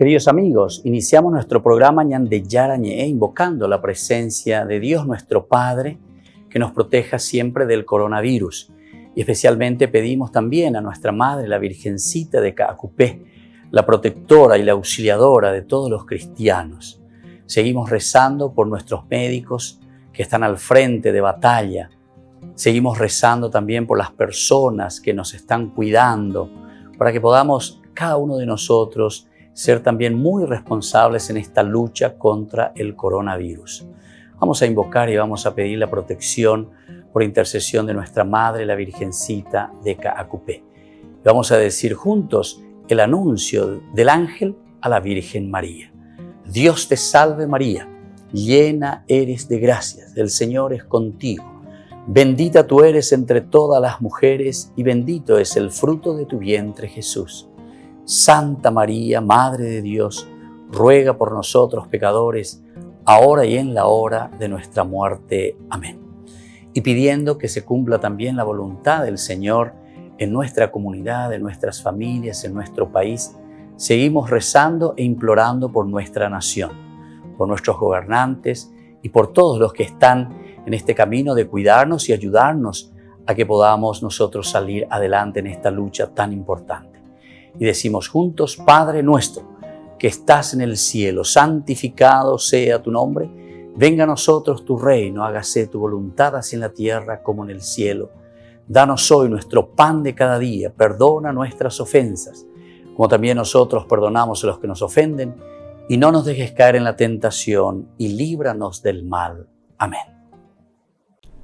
Queridos amigos, iniciamos nuestro programa Ñande Yarañe, invocando la presencia de Dios nuestro Padre, que nos proteja siempre del coronavirus. Y especialmente pedimos también a nuestra Madre, la Virgencita de Caacupé, la protectora y la auxiliadora de todos los cristianos. Seguimos rezando por nuestros médicos que están al frente de batalla. Seguimos rezando también por las personas que nos están cuidando, para que podamos, cada uno de nosotros, ser también muy responsables en esta lucha contra el coronavirus. Vamos a invocar y vamos a pedir la protección por intercesión de nuestra Madre, la Virgencita de Caacupé. Vamos a decir juntos el anuncio del ángel a la Virgen María. Dios te salve María, llena eres de gracias, el Señor es contigo. Bendita tú eres entre todas las mujeres y bendito es el fruto de tu vientre Jesús. Santa María, Madre de Dios, ruega por nosotros pecadores, ahora y en la hora de nuestra muerte. Amén. Y pidiendo que se cumpla también la voluntad del Señor en nuestra comunidad, en nuestras familias, en nuestro país, seguimos rezando e implorando por nuestra nación, por nuestros gobernantes y por todos los que están en este camino de cuidarnos y ayudarnos a que podamos nosotros salir adelante en esta lucha tan importante. Y decimos juntos, Padre nuestro, que estás en el cielo, santificado sea tu nombre. Venga a nosotros tu reino, hágase tu voluntad así en la tierra como en el cielo. Danos hoy nuestro pan de cada día, perdona nuestras ofensas, como también nosotros perdonamos a los que nos ofenden, y no nos dejes caer en la tentación, y líbranos del mal. Amén.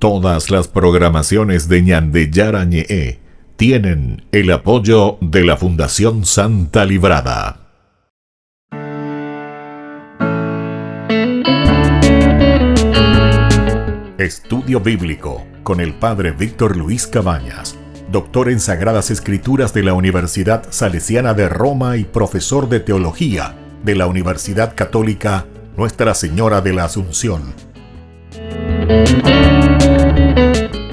Todas las programaciones de Ñande Yarañe tienen el apoyo de la Fundación Santa Librada. Estudio Bíblico con el Padre Víctor Luis Cabañas, doctor en Sagradas Escrituras de la Universidad Salesiana de Roma y profesor de Teología de la Universidad Católica Nuestra Señora de la Asunción.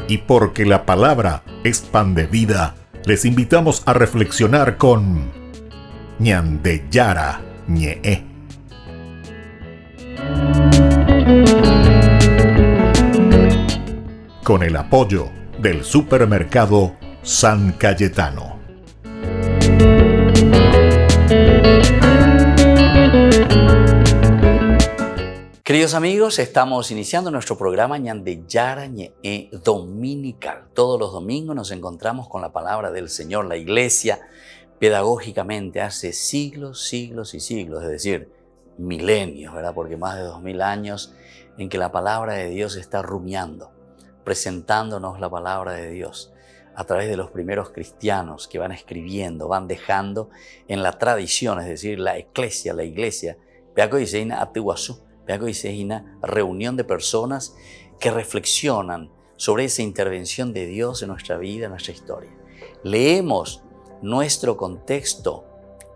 Y porque la palabra es pan de vida, les invitamos a reflexionar con Ñande Yarañe. Con el apoyo del supermercado San Cayetano. Queridos amigos, estamos iniciando nuestro programa Ñande Yarañe dominical. Todos los domingos nos encontramos con la palabra del Señor. La Iglesia, pedagógicamente, hace siglos, siglos y siglos, es decir, milenios, ¿verdad? Porque más de 2000 años en que la palabra de Dios está rumiando, presentándonos la palabra de Dios a través de los primeros cristianos que van escribiendo, van dejando en la tradición, es decir, la iglesia, Peaco dice Atihuazú, es una reunión de personas que reflexionan sobre esa intervención de Dios en nuestra vida, en nuestra historia. Leemos nuestro contexto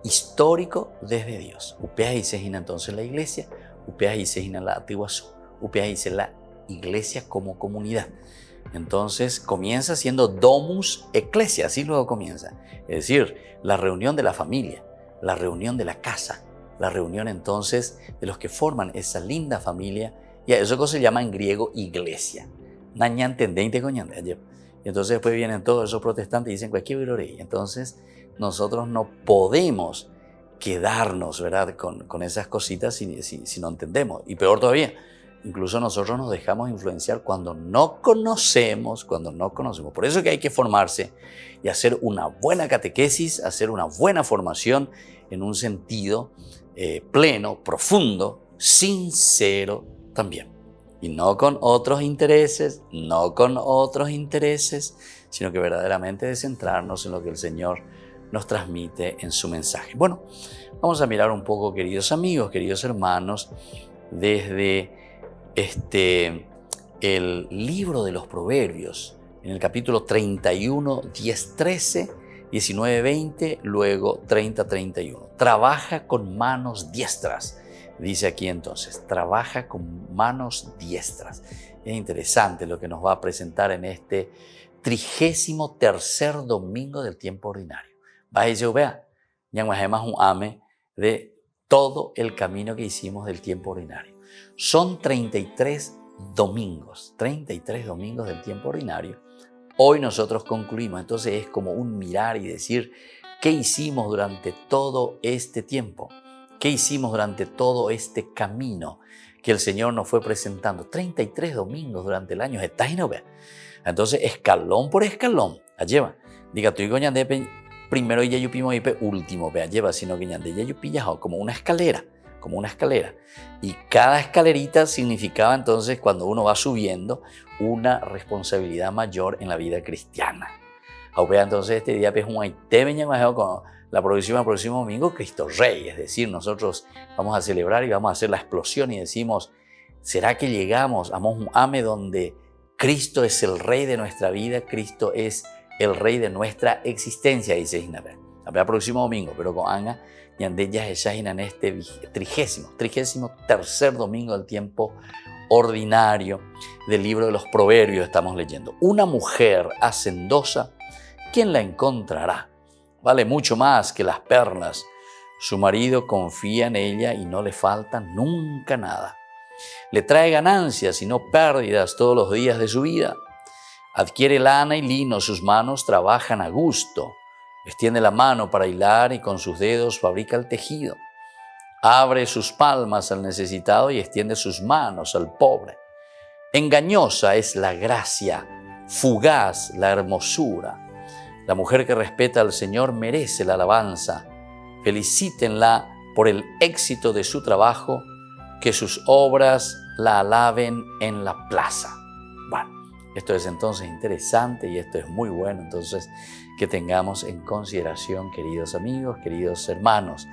histórico desde Dios. Upea dice entonces la iglesia, Upea dice la Atihuazú, Upea dice la iglesia como comunidad. Entonces comienza siendo domus ecclesia, así luego comienza. Es decir, la reunión de la familia, la reunión de la casa, la reunión entonces de los que forman esa linda familia, y a eso se llama en griego iglesia. Entonces después vienen todos esos protestantes y dicen cualquier virorey. Entonces nosotros no podemos quedarnos, ¿verdad?, con esas cositas si no entendemos. Y peor todavía, incluso nosotros nos dejamos influenciar cuando no conocemos. Por eso es que hay que formarse y hacer una buena catequesis, hacer una buena formación en un sentido pleno, profundo, sincero también. Y no con otros intereses, sino que verdaderamente de centrarnos en lo que el Señor nos transmite en su mensaje. Bueno, vamos a mirar un poco, queridos amigos, queridos hermanos, desde el libro de los Proverbios, en el capítulo 31, 10, 13, 19, 20, luego 30, 31. Trabaja con manos diestras. Dice aquí entonces, trabaja con manos diestras. Es interesante lo que nos va a presentar en este 33º domingo del tiempo ordinario. Va a decir, vea, ya más un ame de todo el camino que hicimos del tiempo ordinario. Son 33 domingos del tiempo ordinario. Hoy nosotros concluimos, entonces es como un mirar y decir, ¿qué hicimos durante todo este tiempo? ¿Qué hicimos durante todo este camino que el Señor nos fue presentando? 33 domingos durante el año. Entonces, escalón por escalón, lleva. Diga, tú y goñande primero y ya yo pimo y último, lleva, sino que ya yo pillas como una escalera. Y cada escalerita significaba entonces, cuando uno va subiendo, una responsabilidad mayor en la vida cristiana. Entonces este día con la próximo domingo, Cristo Rey, es decir, nosotros vamos a celebrar y vamos a hacer la explosión y decimos, ¿será que llegamos a Ame donde Cristo es el Rey de nuestra vida, Cristo es el Rey de nuestra existencia? Dice Isnaber. El próximo domingo, pero con Anga, y Andella en este 33 domingo del tiempo ordinario del libro de los Proverbios estamos leyendo. Una mujer hacendosa, ¿quién la encontrará? Vale mucho más que las perlas. Su marido confía en ella y no le falta nunca nada. Le trae ganancias y no pérdidas todos los días de su vida. Adquiere lana y lino, sus manos trabajan a gusto. Extiende la mano para hilar y con sus dedos fabrica el tejido. Abre sus palmas al necesitado y extiende sus manos al pobre. Engañosa es la gracia, fugaz la hermosura. La mujer que respeta al Señor merece la alabanza. Felicítenla por el éxito de su trabajo, que sus obras la alaben en la plaza. Bueno, esto es entonces interesante y esto es muy bueno, entonces que tengamos en consideración, queridos amigos, queridos hermanos,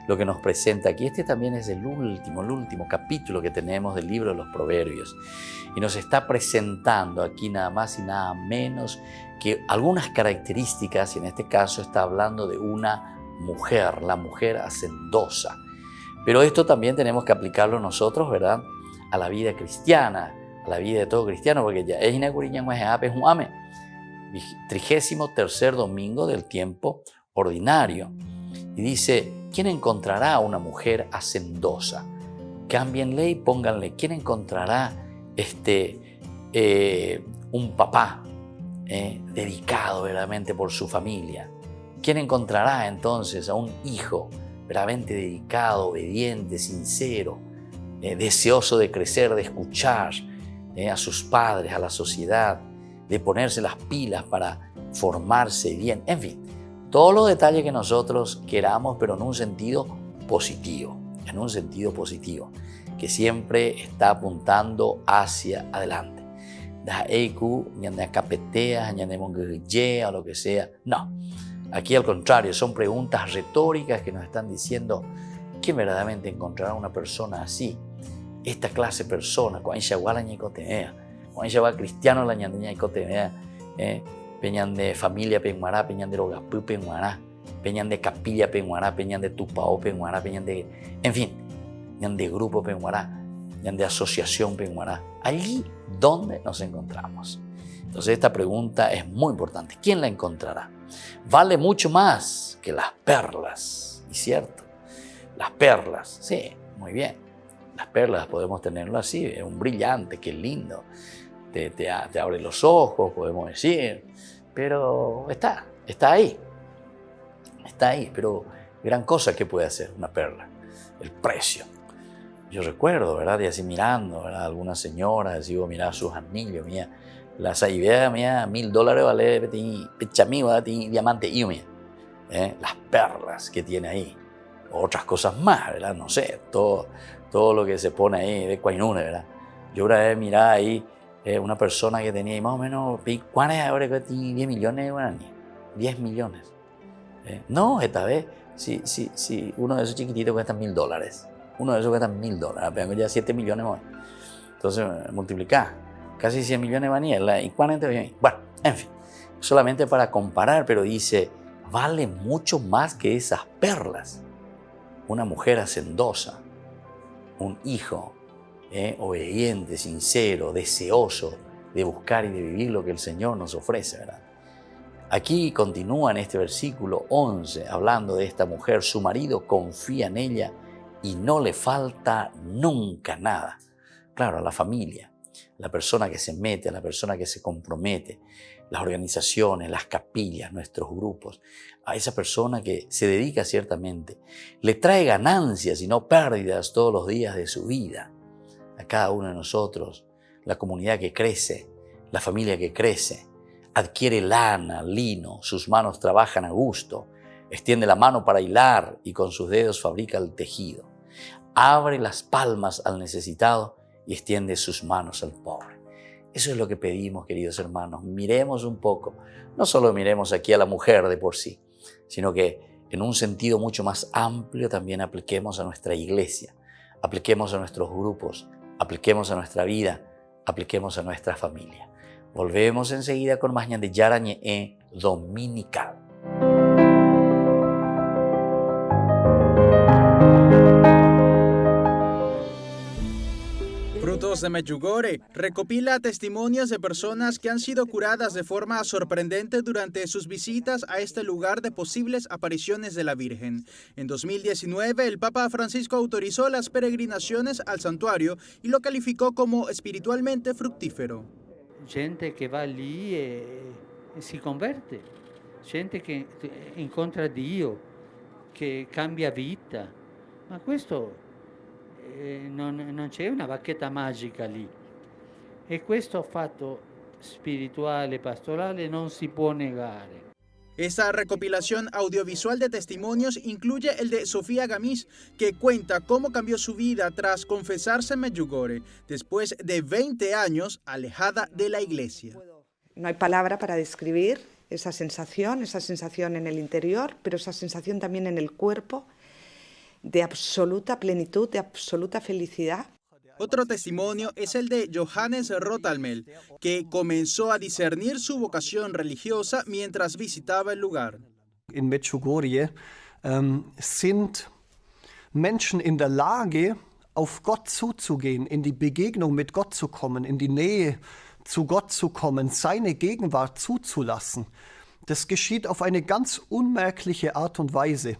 lo que nos presenta aquí. Este también es el último capítulo que tenemos del libro de los Proverbios y nos está presentando aquí nada más y nada menos que algunas características, y en este caso está hablando de una mujer, la mujer hacendosa. Pero esto también tenemos que aplicarlo nosotros, ¿verdad?, a la vida cristiana, a la vida de todo cristiano, porque ya es un ame. 33 domingo del tiempo ordinario. Y dice, ¿quién encontrará a una mujer hacendosa? Cámbienle y pónganle, ¿quién encontrará un papá dedicado verdaderamente por su familia? ¿Quién encontrará entonces a un hijo verdaderamente dedicado, obediente, sincero, deseoso de crecer, de escuchar a sus padres, a la sociedad, de ponerse las pilas para formarse bien? En fin, todos los detalles que nosotros queramos, pero en un sentido positivo, que siempre está apuntando hacia adelante. O lo que sea. No, aquí al contrario, son preguntas retóricas que nos están diciendo, ¿quién verdaderamente encontrará una persona así? Esta clase de persona, cuando ella va a la ñicotenea, cuando ella va cristiano la ñandeña ñicotenea, peñan de familia penguará, peñan de rogapú penguará, peñan de capilla penguará, peñan de tupao penguará, peñan de, en fin, peñan de grupo penguará, peñan de asociación penguará. Allí donde nos encontramos. Entonces esta pregunta es muy importante. ¿Quién la encontrará? Vale mucho más que las perlas, ¿y cierto? Las perlas, sí, muy bien. Las perlas podemos tenerlo así, es un brillante, qué lindo. Te abre los ojos, podemos decir, pero está ahí, pero gran cosa que puede hacer una perla, el precio. Yo recuerdo, ¿verdad? Y así mirando, ¿verdad? Algunas señoras, digo, mira sus anillos, mía, las ideas, mía, $1,000 vale, pechamigo, diamante, y mía, las perlas que tiene ahí, otras cosas más, ¿verdad? No sé, todo lo que se pone ahí de Cuainune, ¿verdad? Yo una vez miraba ahí una persona que tenía más o menos, ¿cuántos ahora que tiene 10 millones de guaraníes? 10 millones. No, esta vez, si uno de esos chiquititos cuesta $1,000. Uno de esos cuesta $1,000. Pero ya 7 millones más. Entonces, multiplicar. Casi 100 millones de guaraníes. ¿Y 40 millones? Bueno, en fin. Solamente para comparar, pero dice, vale mucho más que esas perlas. Una mujer hacendosa. Un hijo obediente, sincero, deseoso de buscar y de vivir lo que el Señor nos ofrece, ¿verdad? Aquí continúa en este versículo 11 hablando de esta mujer. Su marido confía en ella y no le falta nunca nada. Claro, a la familia, la persona que se mete, la persona que se compromete, las organizaciones, las capillas, nuestros grupos, a esa persona que se dedica ciertamente, le trae ganancias y no pérdidas todos los días de su vida. A cada uno de nosotros, la comunidad que crece, la familia que crece, adquiere lana, lino, sus manos trabajan a gusto, extiende la mano para hilar y con sus dedos fabrica el tejido, abre las palmas al necesitado y extiende sus manos al pobre. Eso es lo que pedimos, queridos hermanos. Miremos un poco, no solo miremos aquí a la mujer de por sí, sino que en un sentido mucho más amplio también apliquemos a nuestra iglesia, apliquemos a nuestros grupos, apliquemos a nuestra vida, apliquemos a nuestra familia. Volvemos enseguida con más Ñan de Yara Ñe'e Dominical. Frutos de Medjugorje recopila testimonios de personas que han sido curadas de forma sorprendente durante sus visitas a este lugar de posibles apariciones de la Virgen. En 2019, el Papa Francisco autorizó las peregrinaciones al santuario y lo calificó como espiritualmente fructífero. Gente che va lì e si converte, gente che incontra Dio, che cambia vita. Ma questo non c'è una bacchetta magica lì. E questo fatto spirituale, pastorale non si può negare. Esta recopilación audiovisual de testimonios incluye el de Sofía Gamis, que cuenta cómo cambió su vida tras confesarse en Medjugorje, después de 20 años alejada de la iglesia. No hay palabra para describir esa sensación en el interior, pero esa sensación también en el cuerpo, de absoluta plenitud, de absoluta felicidad. Otro testimonio es el de Johannes Rotalmel, que comenzó a discernir su vocación religiosa mientras visitaba el lugar. In Medjugorje sind Menschen in der Lage, auf Gott zuzugehen, in die Begegnung mit Gott zu kommen, in die Nähe zu Gott zu kommen, seine Gegenwart zuzulassen. Das geschieht auf eine ganz unmerkliche Art und Weise.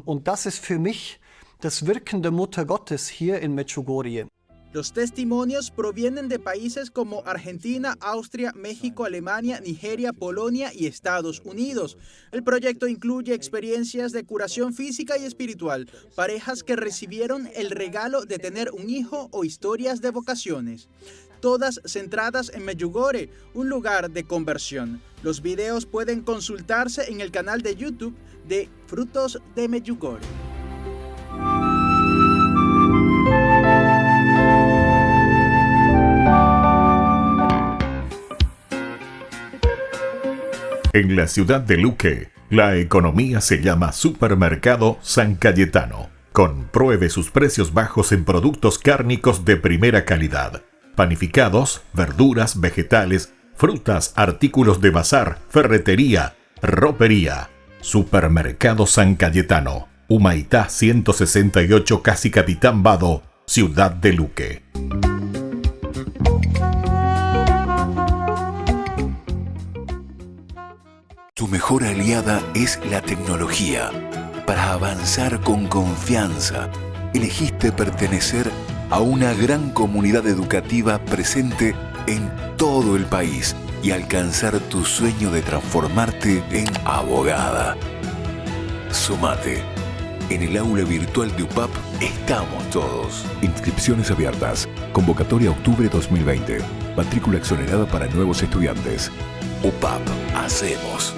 Und das ist für mich das Wirken der Mutter Gottes hier in Medjugorje. Los testimonios provienen de países como Argentina, Austria, México, Alemania, Nigeria, Polonia y Estados Unidos. El proyecto incluye experiencias de curación física y espiritual, parejas que recibieron el regalo de tener un hijo o historias de vocaciones. Todas centradas en Medjugorje, un lugar de conversión. Los videos pueden consultarse en el canal de YouTube de Frutos de Medjugorje. En la ciudad de Luque, la economía se llama Supermercado San Cayetano. Compruebe sus precios bajos en productos cárnicos de primera calidad. Panificados, verduras, vegetales, frutas, artículos de bazar, ferretería, ropería. Supermercado San Cayetano, Humaitá 168, Casi Capitán Vado, ciudad de Luque. Tu mejor aliada es la tecnología. Para avanzar con confianza, elegiste pertenecer a una gran comunidad educativa presente en todo el país y alcanzar tu sueño de transformarte en abogada. Sumate. En el aula virtual de UPAP estamos todos. Inscripciones abiertas. Convocatoria octubre 2020. Matrícula exonerada para nuevos estudiantes. UPAP. Hacemos.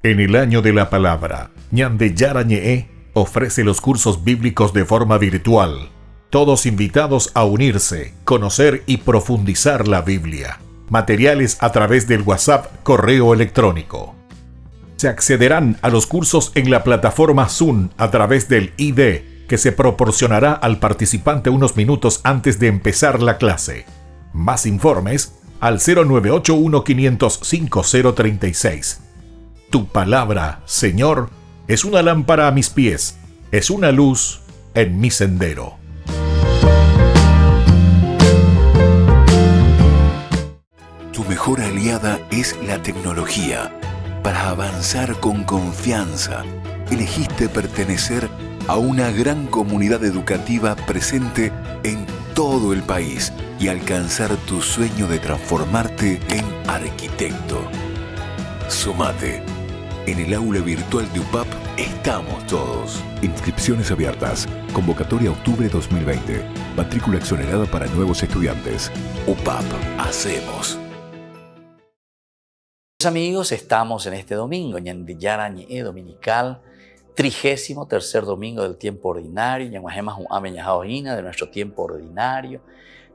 En el año de la palabra, Ñan de Yara Ñe'e ofrece los cursos bíblicos de forma virtual. Todos invitados a unirse, conocer y profundizar la Biblia. Materiales a través del WhatsApp, correo electrónico. Se accederán a los cursos en la plataforma Zoom a través del ID que se proporcionará al participante unos minutos antes de empezar la clase. Más informes al 0981 505 036. Tu palabra, Señor, es una lámpara a mis pies, es una luz en mi sendero. Tu mejor aliada es la tecnología. Para avanzar con confianza, elegiste pertenecer a una gran comunidad educativa presente en todo el país y alcanzar tu sueño de transformarte en arquitecto. Sumate. En el aula virtual de UPAP estamos todos. Inscripciones abiertas. Convocatoria octubre 2020. Matrícula exonerada para nuevos estudiantes. UPAP. Hacemos. Amigos, estamos en este domingo, Ñande Yara Ñe dominical, 33º domingo del tiempo ordinario, de nuestro tiempo ordinario,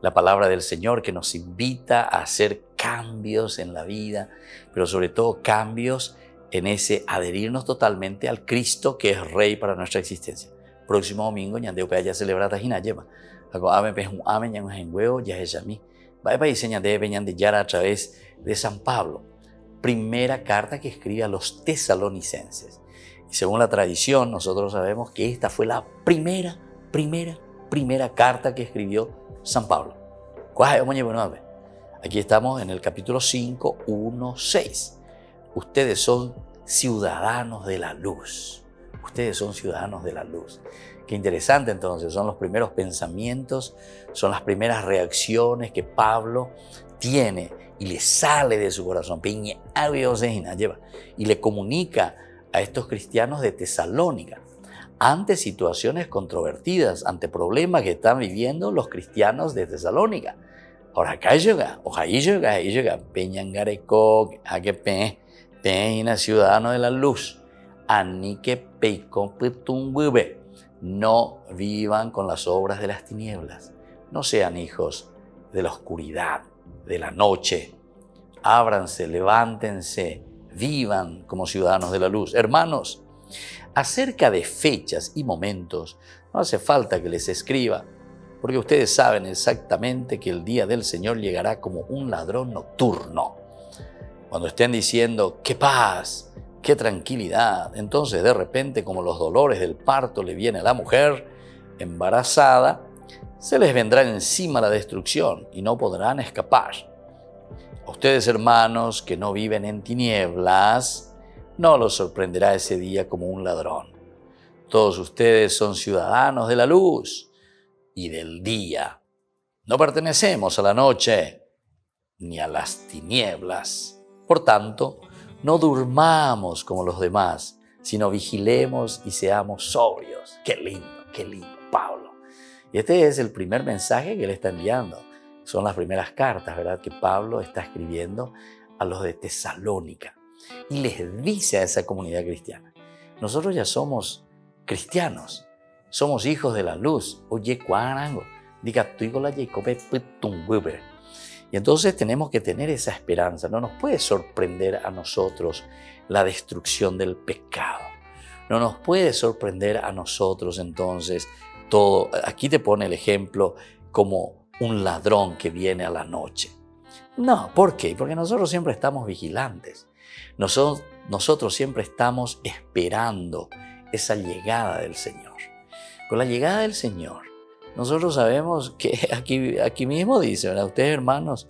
la palabra del Señor que nos invita a hacer cambios en la vida, pero sobre todo cambios en ese adherirnos totalmente al Cristo que es Rey para nuestra existencia. Próximo domingo, Ñande Upaya celebra Tajina Yema, Ñande Yara a través de San Pablo. Primera carta que escribe a los tesalonicenses. Y según la tradición, nosotros sabemos que esta fue la primera carta que escribió San Pablo. Aquí estamos en el capítulo 5, 1, 6. Ustedes son ciudadanos de la luz. Ustedes son ciudadanos de la luz. Qué interesante entonces, son los primeros pensamientos, son las primeras reacciones que Pablo tiene y le sale de su corazón y le comunica a estos cristianos de Tesalónica ante situaciones controvertidas, ante problemas que están viviendo los cristianos de Tesalónica. Ahora acá llega, Peñangareco, ciudadano de la luz, no vivan con las obras de las tinieblas, no sean hijos de la oscuridad, de la noche. Ábranse, levántense, vivan como ciudadanos de la luz. Hermanos, acerca de fechas y momentos, no hace falta que les escriba, porque ustedes saben exactamente que el día del Señor llegará como un ladrón nocturno. Cuando estén diciendo, ¡qué paz! ¡Qué tranquilidad! Entonces, de repente, como los dolores del parto le viene a la mujer embarazada, se les vendrá encima la destrucción y no podrán escapar. A ustedes, hermanos, que no viven en tinieblas, no los sorprenderá ese día como un ladrón. Todos ustedes son ciudadanos de la luz y del día. No pertenecemos a la noche ni a las tinieblas. Por tanto, no durmamos como los demás, sino vigilemos y seamos sobrios. Qué lindo, Pablo. Y este es el primer mensaje que él está enviando. Son las primeras cartas, ¿verdad?, que Pablo está escribiendo a los de Tesalónica. Y les dice a esa comunidad cristiana, nosotros ya somos cristianos, somos hijos de la luz. Oye, cuarango, diga tú con la Jacobe. Y entonces tenemos que tener esa esperanza. No nos puede sorprender a nosotros la destrucción del pecado. No nos puede sorprender a nosotros entonces todo. Aquí te pone el ejemplo como un ladrón que viene a la noche. No, ¿por qué? Porque nosotros siempre estamos vigilantes. Nosotros siempre estamos esperando esa llegada del Señor. Con la llegada del Señor, nosotros sabemos que aquí mismo dice, ¿verdad? Ustedes, hermanos,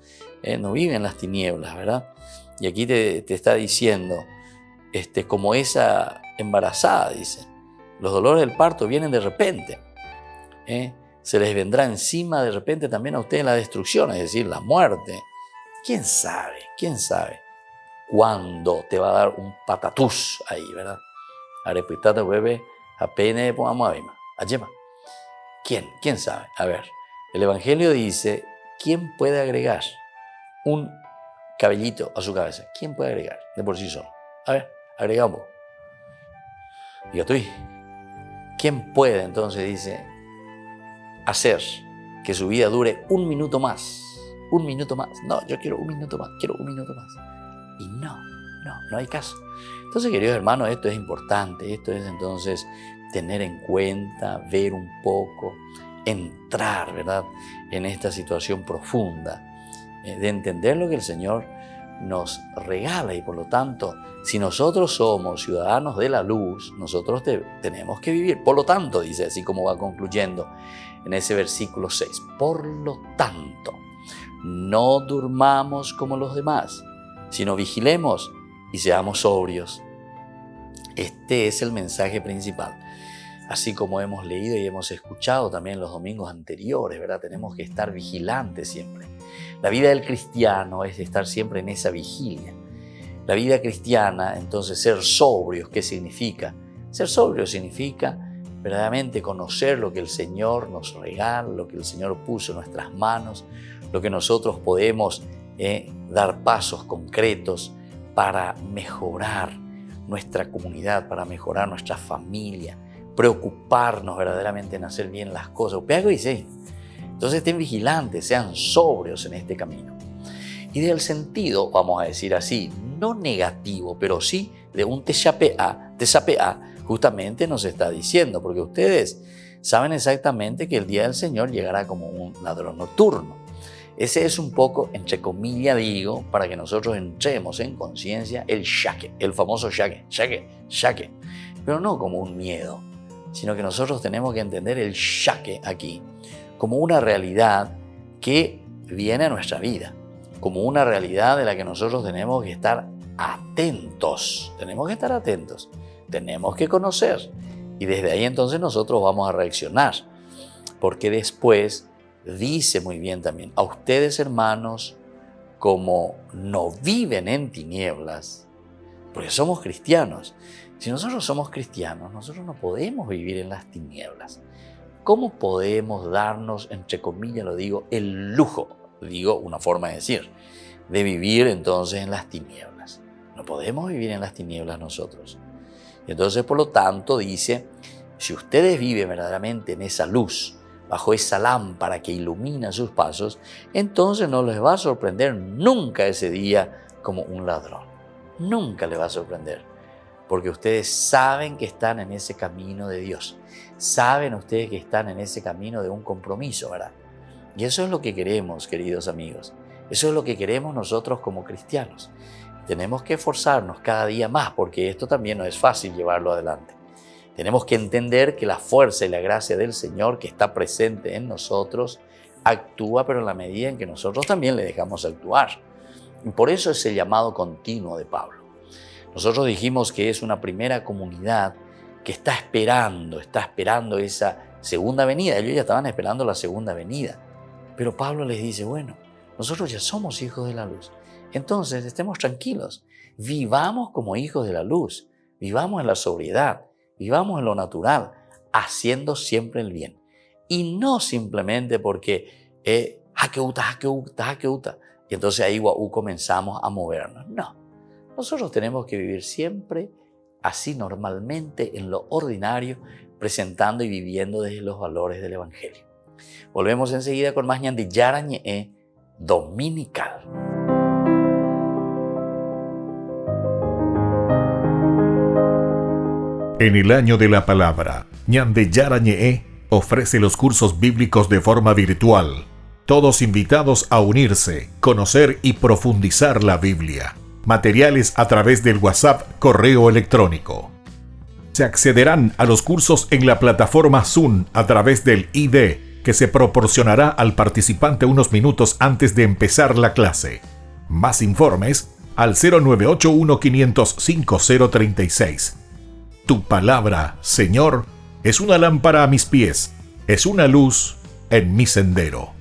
no viven en las tinieblas, ¿verdad? Y aquí te está diciendo, como esa embarazada, dice, los dolores del parto vienen de repente. Se les vendrá encima de repente también a ustedes la destrucción, es decir, la muerte. ¿Quién sabe cuándo te va a dar un patatús ahí, verdad? Arepitata bebé, apenas pongamos a Yema. ¿Quién sabe? A ver, el Evangelio dice, ¿quién puede agregar un cabellito a su cabeza? ¿Quién puede agregar de por sí solo? A ver, agregamos. Diga tú, ¿quién puede entonces, dice, hacer que su vida dure un minuto más? Un minuto más. No, yo quiero un minuto más, Y no hay caso. Entonces, queridos hermanos, esto es importante. Esto es entonces tener en cuenta, ver un poco, entrar, ¿verdad?, en esta situación profunda, de entender lo que el Señor nos regala. Y por lo tanto, si nosotros somos ciudadanos de la luz, nosotros tenemos que vivir. Por lo tanto, dice, así como va concluyendo en ese versículo 6, por lo tanto, no durmamos como los demás, sino vigilemos y seamos sobrios. Este es el mensaje principal. así como hemos leído y hemos escuchado también los domingos anteriores, ¿verdad? Tenemos que estar vigilantes siempre. La vida del cristiano es estar siempre en esa vigilia. La vida cristiana, entonces, ser sobrios, ¿qué significa? Ser sobrio significa verdaderamente conocer lo que el Señor nos regala, lo que el Señor puso en nuestras manos, lo que nosotros podemos dar pasos concretos para mejorar nuestra comunidad, para mejorar nuestra familia, preocuparnos verdaderamente en hacer bien las cosas. Entonces estén vigilantes, sean sobrios en este camino. Y del sentido, vamos a decir así, no negativo, pero sí de un tesapea, justamente nos está diciendo, porque ustedes saben exactamente que el día del Señor llegará como un ladrón nocturno. Ese es un poco, entre comillas digo, para que nosotros entremos en conciencia, el shaque, el famoso shaque, pero no como un miedo, sino que nosotros tenemos que entender el shaque aquí como una realidad que viene a nuestra vida, como una realidad de la que nosotros tenemos que estar atentos, tenemos que conocer, y desde ahí entonces nosotros vamos a reaccionar, porque después dice muy bien también, a ustedes hermanos, como no viven en tinieblas, porque somos cristianos. Si nosotros somos cristianos, nosotros no podemos vivir en las tinieblas. ¿Cómo podemos darnos, entre comillas lo digo, el lujo, digo una forma de decir, de vivir entonces en las tinieblas? No podemos vivir en las tinieblas nosotros. Y entonces, por lo tanto, dice, si ustedes viven verdaderamente en esa luz, bajo esa lámpara que ilumina sus pasos, entonces no les va a sorprender nunca ese día como un ladrón. Nunca les va a sorprender, porque ustedes saben que están en ese camino de Dios. Saben ustedes que están en ese camino de un compromiso, ¿verdad? Y eso es lo que queremos, queridos amigos. Eso es lo que queremos nosotros como cristianos. Tenemos que esforzarnos cada día más, porque esto también no es fácil llevarlo adelante. Tenemos que entender que la fuerza y la gracia del Señor que está presente en nosotros actúa, pero en la medida en que nosotros también le dejamos actuar. Y por eso es el llamado continuo de Pablo. Nosotros dijimos que es una primera comunidad que está esperando esa segunda venida. Ellos ya estaban esperando la segunda venida. Pero Pablo les dice, bueno, nosotros ya somos hijos de la luz. Entonces estemos tranquilos, vivamos como hijos de la luz, vivamos en la sobriedad, vivamos en lo natural, haciendo siempre el bien. Y no simplemente porque jaqueuta. Y entonces ahí comenzamos a movernos. No, nosotros tenemos que vivir siempre así normalmente en lo ordinario, presentando y viviendo desde los valores del Evangelio. Volvemos enseguida con más Ñan de Yarañe Dominical. En el año de la palabra, Ñan de Yarañe ofrece los cursos bíblicos de forma virtual. Todos invitados a unirse, conocer y profundizar la Biblia. Materiales a través del WhatsApp, correo electrónico. Se accederán a los cursos en la plataforma Zoom a través del ID que se proporcionará al participante unos minutos antes de empezar la clase. Más informes al 0981-500-5036. Tu palabra, Señor, es una lámpara a mis pies, es una luz en mi sendero.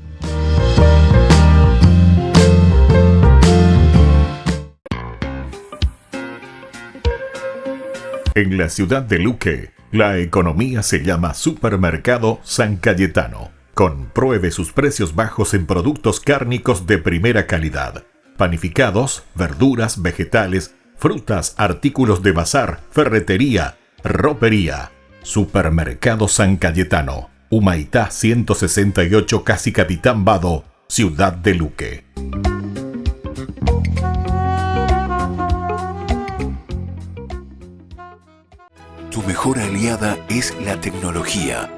En la ciudad de Luque, la economía se llama Supermercado San Cayetano. Compruebe sus precios bajos en productos cárnicos de primera calidad. Panificados, verduras, vegetales, frutas, artículos de bazar, ferretería, ropería. Supermercado San Cayetano, Humaitá 168, Casi Capitán Vado, Ciudad de Luque. Tu mejor aliada es la tecnología.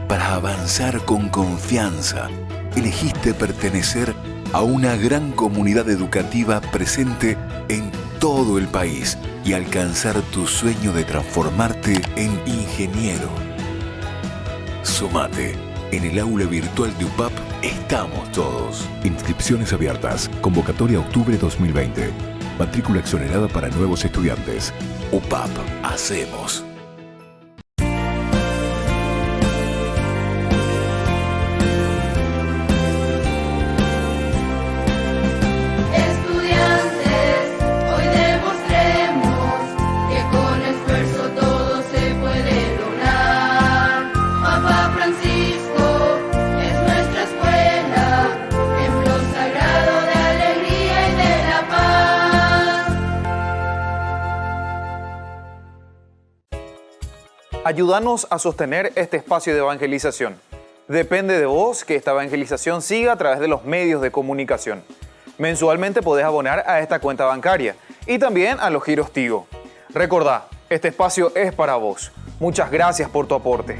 Para avanzar con confianza, elegiste pertenecer a una gran comunidad educativa presente en todo el país y alcanzar tu sueño de transformarte en ingeniero. Sumate. En el aula virtual de UPAP estamos todos. Inscripciones abiertas. Convocatoria octubre 2020. Matrícula exonerada para nuevos estudiantes. UPAP. Hacemos. Ayúdanos a sostener este espacio de evangelización. Depende de vos que esta evangelización siga a través de los medios de comunicación. Mensualmente podés abonar a esta cuenta bancaria y también a los giros Tigo. Recordá, este espacio es para vos. Muchas gracias por tu aporte.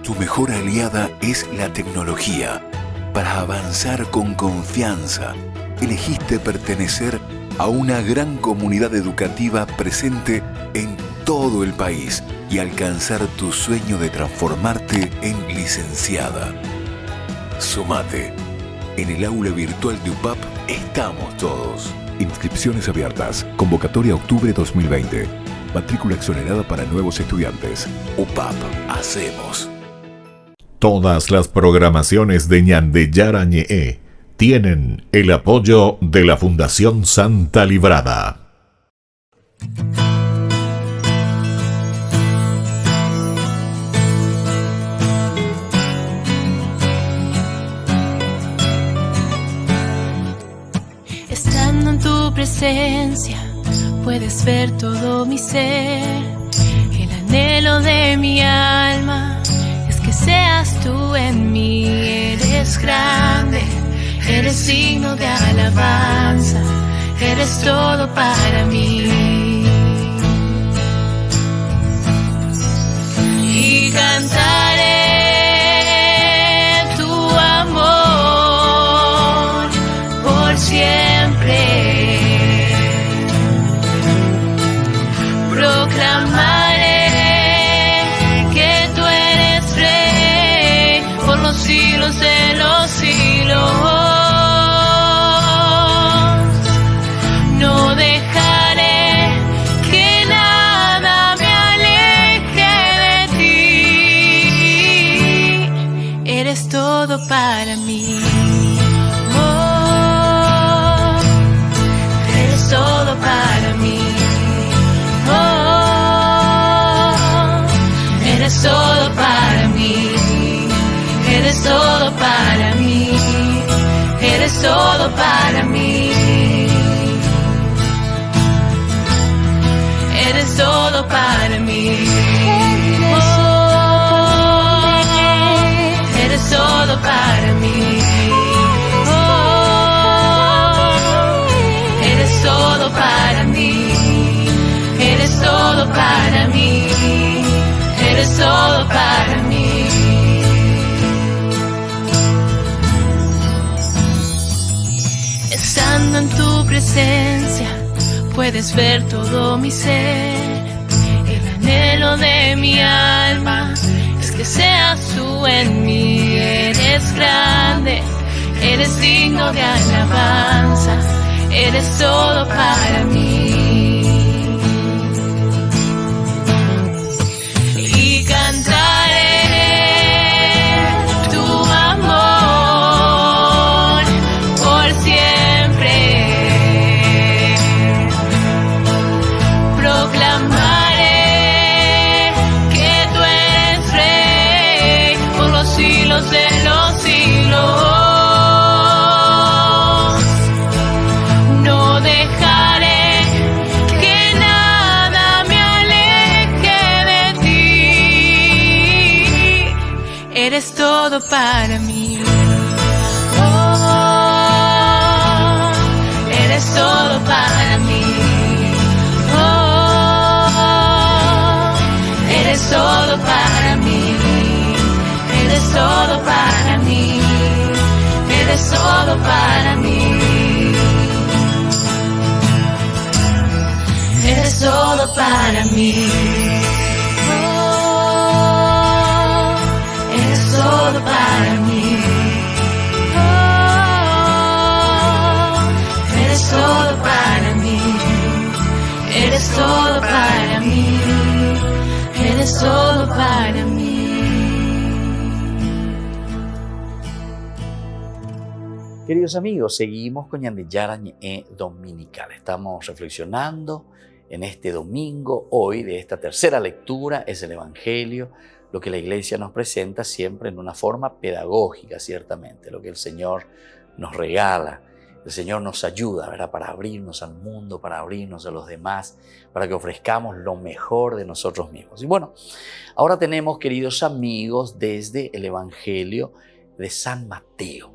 Tu mejor aliada es la tecnología. Para avanzar con confianza, elegiste pertenecer a una gran comunidad educativa presente en todo el país y alcanzar tu sueño de transformarte en licenciada. Sumate. En el aula virtual de UPAP estamos todos. Inscripciones abiertas. Convocatoria octubre 2020. Matrícula exonerada para nuevos estudiantes. UPAP. Hacemos. Todas las programaciones de Ñandeyara Ñe'e tienen el apoyo de la Fundación Santa Librada. Estando en tu presencia, puedes ver todo mi ser. El anhelo de mi alma es que seas tú en mí. Eres grande, eres digno de alabanza, eres todo para mí. Y cantaré tu amor por siempre. Proclamaré que tú eres rey por los siglos de los siglos. No dejaré que nada me aleje de ti. Eres todo para mí. Oh, eres todo para mí. Oh, eres todo para mí. Eres todo para mí. Eres todo para mí. Eres todo para mí. Oh, eres todo para mí. Oh, eres todo para mí. Eres todo para mí. Eres todo para mí. Estando en tu presencia, puedes ver todo mi ser. El anhelo de mi alma es que seas tú en mí. Eres grande, eres digno de alabanza, eres todo para mí. Y cantaré tu amor por siempre. Proclamaré que tú eres rey por los siglos de los siglos. No dejaré que nada me aleje de ti. Eres todo para mí. Oh, eres todo para mí. Oh, eres todo para mí. Eres todo para mí. Eres todo para mí. Eres todo para mí. Oh, eres todo para mí. Oh, eres todo para mí. Eres todo para mí. Eres todo para mí. Queridos amigos, seguimos con Ñandeyara Ñe'e Dominical. Estamos reflexionando en este domingo. Hoy de esta tercera lectura es el Evangelio, lo que la Iglesia nos presenta siempre en una forma pedagógica, ciertamente, lo que el Señor nos regala. El Señor nos ayuda, ¿verdad?, para abrirnos al mundo, para abrirnos a los demás, para que ofrezcamos lo mejor de nosotros mismos. Y bueno, ahora tenemos, queridos amigos, desde el Evangelio de San Mateo.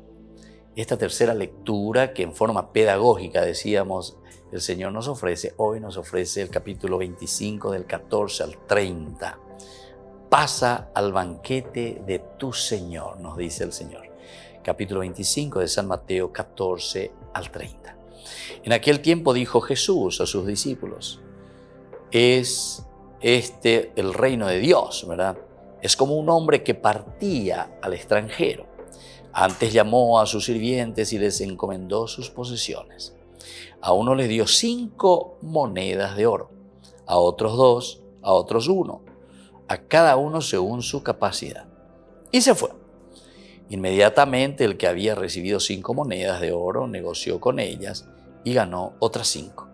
Esta tercera lectura que en forma pedagógica, decíamos, el Señor nos ofrece, hoy nos ofrece el capítulo 25 del 14 al 30. Pasa al banquete de tu Señor, nos dice el Señor. Capítulo 25 de San Mateo 14 al 30. En aquel tiempo dijo Jesús a sus discípulos: es este el reino de Dios, ¿verdad? Es como un hombre que partía al extranjero. Antes llamó a sus sirvientes y les encomendó sus posesiones. A uno les dio 5 monedas de oro, a otros 2, a otros 1, a cada uno según su capacidad. Y se fue. Inmediatamente el que había recibido 5 monedas de oro negoció con ellas y ganó otras 5.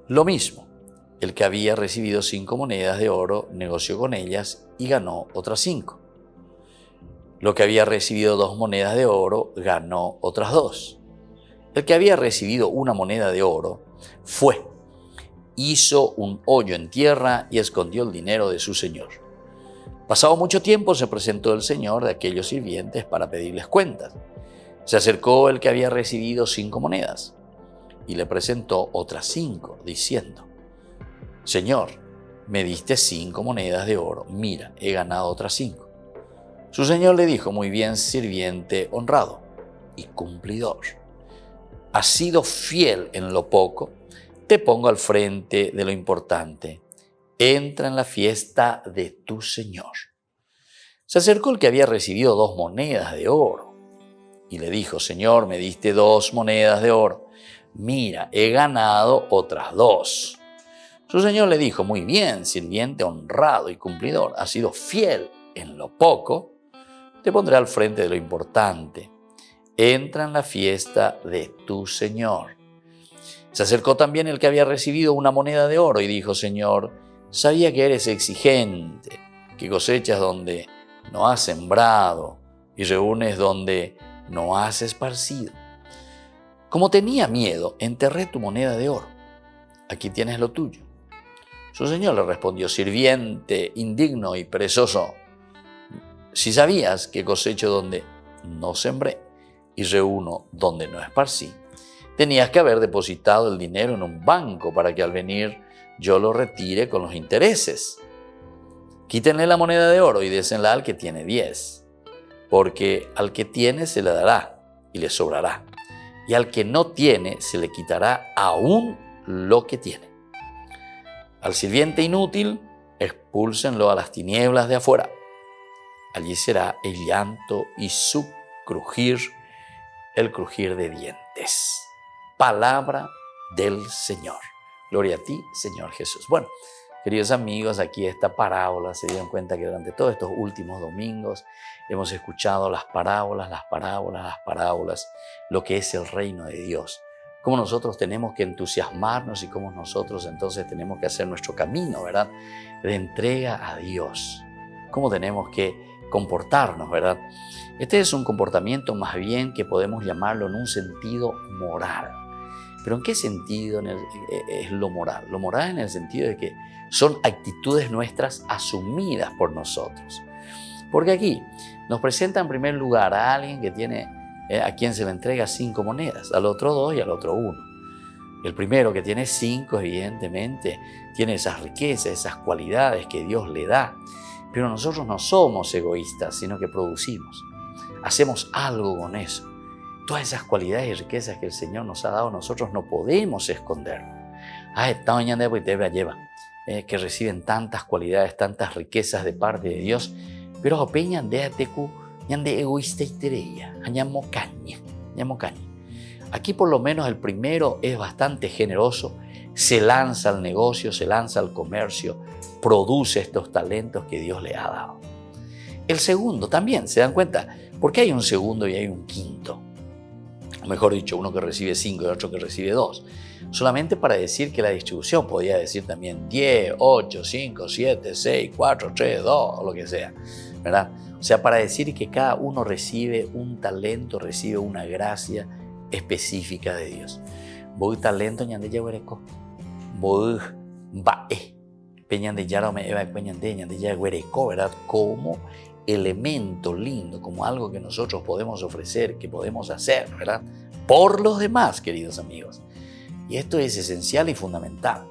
Lo mismo, el que había recibido 5 monedas de oro negoció con ellas y ganó otras 5. Lo que había recibido 2 monedas de oro ganó otras 2. El que había recibido 1 moneda de oro fue, hizo un hoyo en tierra y escondió el dinero de su señor. Pasado mucho tiempo se presentó el señor de aquellos sirvientes para pedirles cuentas. Se acercó el que había recibido 5 monedas y le presentó otras 5, diciendo: Señor, me diste 5 monedas de oro, mira, he ganado otras 5. Su señor le dijo: muy bien, sirviente honrado y cumplidor. Has sido fiel en lo poco, te pongo al frente de lo importante. Entra en la fiesta de tu Señor. Se acercó el que había recibido 2 monedas de oro y le dijo: Señor, me diste 2 monedas de oro. Mira, he ganado otras 2. Su señor le dijo: muy bien, sirviente honrado y cumplidor. Has sido fiel en lo poco, te pondré al frente de lo importante. Entra en la fiesta de tu Señor. Se acercó también el que había recibido 1 moneda de oro y dijo: Señor, sabía que eres exigente, que cosechas donde no has sembrado y reúnes donde no has esparcido. Como tenía miedo, enterré tu moneda de oro. Aquí tienes lo tuyo. Su señor le respondió: sirviente indigno y perezoso, si sabías que cosecho donde no sembré y reúno donde no esparcí, tenías que haber depositado el dinero en un banco para que al venir yo lo retire con los intereses. Quítenle la moneda de oro y désenla al que tiene 10, porque al que tiene se le dará y le sobrará, y al que no tiene se le quitará aún lo que tiene. Al sirviente inútil, expúlsenlo a las tinieblas de afuera. Allí será el llanto y su crujir, el crujir de dientes. Palabra del Señor. Gloria a ti, Señor Jesús. Bueno, queridos amigos, aquí esta parábola, se dieron cuenta que durante todos estos últimos domingos hemos escuchado las parábolas, lo que es el reino de Dios. Cómo nosotros tenemos que entusiasmarnos y cómo nosotros entonces tenemos que hacer nuestro camino, ¿verdad?, de entrega a Dios. Cómo tenemos que comportarnos, ¿verdad? Este es un comportamiento más bien que podemos llamarlo en un sentido moral. ¿Pero en qué sentido es lo moral? Lo moral en el sentido de que son actitudes nuestras asumidas por nosotros. Porque aquí nos presenta en primer lugar a alguien que tiene, a quien se le entrega 5 monedas, al otro 2 y al otro 1. El primero, que tiene 5, evidentemente, tiene esas riquezas, esas cualidades que Dios le da. Pero nosotros no somos egoístas, sino que producimos. Hacemos algo con eso. Todas esas cualidades y riquezas que el Señor nos ha dado, nosotros no podemos esconderlo. Que reciben tantas cualidades, tantas riquezas de parte de Dios, pero peñan de atecu, de egoísta y tereya, Aquí por lo menos el primero es bastante generoso, se lanza al negocio, se lanza al comercio, produce estos talentos que Dios le ha dado. El segundo también, ¿se dan cuenta? ¿Por qué hay un segundo y hay un quinto? O mejor dicho, uno que recibe 5 y otro que recibe 2. Solamente para decir que la distribución podía decir también 10, 8, 5, 7, 6, 4, 3, 2 o lo que sea, ¿verdad? O sea, para decir que cada uno recibe un talento, recibe una gracia específica de Dios. Voy talento ñande yaguereco. Voy bae. Peñande yara me eva peñande ñande yaguereco, ¿verdad? Como elemento lindo, como algo que nosotros podemos ofrecer, que podemos hacer, ¿verdad? Por los demás, queridos amigos. Y esto es esencial y fundamental.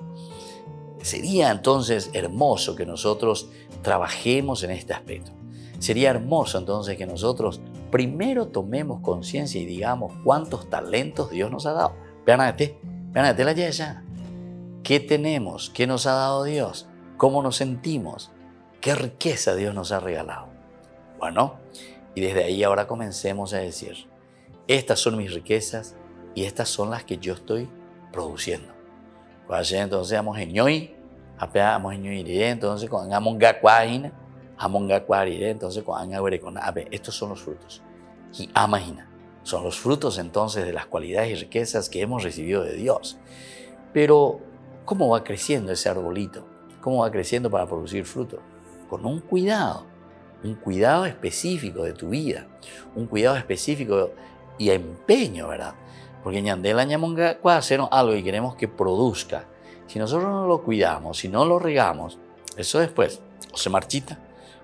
Sería entonces hermoso que nosotros trabajemos en este aspecto. Sería hermoso entonces que nosotros primero tomemos conciencia y digamos cuántos talentos Dios nos ha dado. Vean la yaya. ¿Qué tenemos? ¿Qué nos ha dado Dios? ¿Cómo nos sentimos? ¿Qué riqueza Dios nos ha regalado? Bueno, y desde ahí ahora comencemos a decir, estas son mis riquezas y estas son las que yo estoy produciendo. Entonces vamos en ñoy, vamos en ñoy, entonces con amongacuajina, entonces con estos son los frutos. Y amajina, son los frutos entonces de las cualidades y riquezas que hemos recibido de Dios. Pero, ¿cómo va creciendo ese arbolito? ¿Cómo va creciendo para producir fruto? Con un cuidado específico de tu vida, un cuidado específico y empeño, ¿verdad? Porque ñandela ñamonga hacer algo y queremos que produzca. Si nosotros no lo cuidamos, si no lo regamos, eso después o se marchita,